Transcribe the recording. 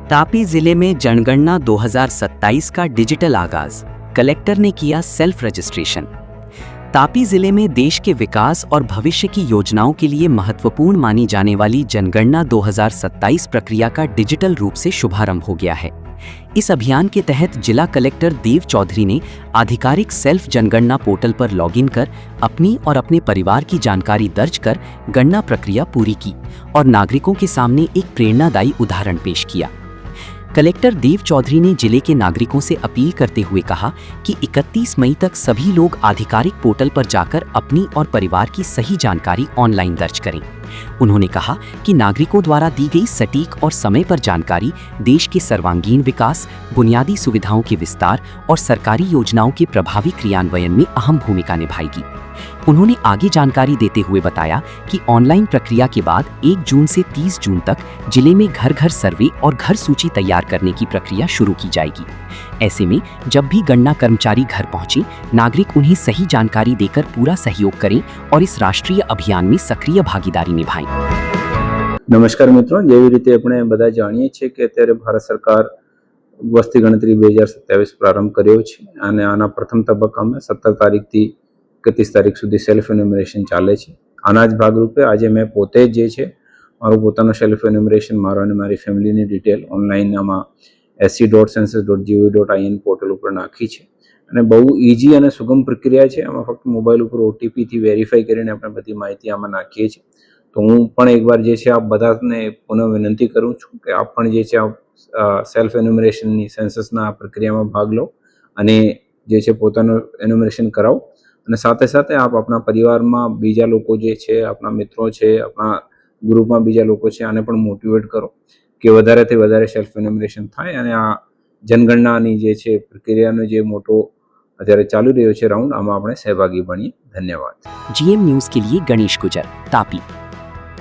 तापी जिले में जनगणना 2027 का डिजिटल आगाज, कलेक्टर ने किया सेल्फ रजिस्ट्रेशन। तापी जिले में देश के विकास और भविष्य की योजनाओं के लिए महत्वपूर्ण मानी जाने वाली जनगणना 2027 प्रक्रिया का डिजिटल रूप से शुभारंभ हो गया है। इस अभियान के तहत जिला कलेक्टर देव चौधरी ने आधिकारिक सेल्फ जनगणना पोर्टल पर लॉगिन कर अपनी और अपने परिवार की जानकारी दर्ज कर गणना प्रक्रिया पूरी की और नागरिकों के सामने एक प्रेरणादायी उदाहरण पेश किया। कलेक्टर देव चौधरी ने जिले के नागरिकों से अपील करते हुए कहा कि 31 मई तक सभी लोग आधिकारिक पोर्टल पर जाकर अपनी और परिवार की सही जानकारी ऑनलाइन दर्ज करें। उन्होंने कहा कि नागरिकों द्वारा दी गई सटीक और समय पर जानकारी देश के सर्वांगीण विकास, बुनियादी सुविधाओं के विस्तार और सरकारी योजनाओं के प्रभावी क्रियान्वयन में अहम भूमिका निभाएगी। उन्होंने आगे जानकारी देते हुए बताया कि ऑनलाइन प्रक्रिया के बाद 1 जून से 30 जून तक जिले में घर घर सर्वे और घर सूची तैयार करने की प्रक्रिया शुरू की जाएगी। ऐसे में जब भी गणना कर्मचारी घर पहुंचे, नागरिक उन्हें सही जानकारी देकर पूरा सहयोग करें और इस राष्ट्रीय अभियान में सक्रिय भागीदारी निभाएं। नमस्कार मित्रों, जेवी रीते अपने बधा जाणीए छे के अत्यारे भारत सरकार वस्ती गणतरी 2027 प्रारंभ कर्यो छे અને આના પ્રથમ તબક્કામાં 17 તારીખથી 31 તારીખ સુધી સેલ્ફ એન્યુમરેશન ચાલે છે। આના જ ભાગરૂપે આજે મેં પોતે જે છે મારું પોતાનું સેલ્ફ એન્યુમરેશન મારો અને મારી ફેમિલીની ડિટેલ ઓનલાઈન આમાં sc.census.gov.in પોર્ટલ ઉપર નાખી છે અને બહુ ઇઝી અને સુગમ પ્રક્રિયા છે। આમાં ફક્ત મોબાઈલ ઉપર OTP થી વેરીફાઈ કરીને આપણે બધી માહિતી આમાં નાખીએ છીએ। તો હું પણ એકવાર જે છે આપ બધાને પુનઃ વિનંતી કરું છું કે આપ પણ જે છે સેલ્ફ એન્યુમરેશનની સેન્સસના પ્રક્રિયામાં ભાગ લો અને જે છે પોતાનું એન્યુમરેશન કરાવો અને સાથે સાથે આપ આપણા પરિવારમાં બીજા લોકો જે છે, આપણા મિત્રો છે, આપણા ગ્રુપમાં બીજા લોકો છે, આને પણ મોટિવેટ કરો કે વધારેથી વધારે સેલ્ફ એન્યુમરેશન થાય અને આ જનગણનાની જે છે પ્રક્રિયાનો જે મોટો અત્યારે ચાલુ રહ્યો છે રાઉન્ડ, આમાં આપણે સહભાગી બનીએ। ધન્યવાદ। GM न्यूज़ के लिए गणेश गुजर, तापी।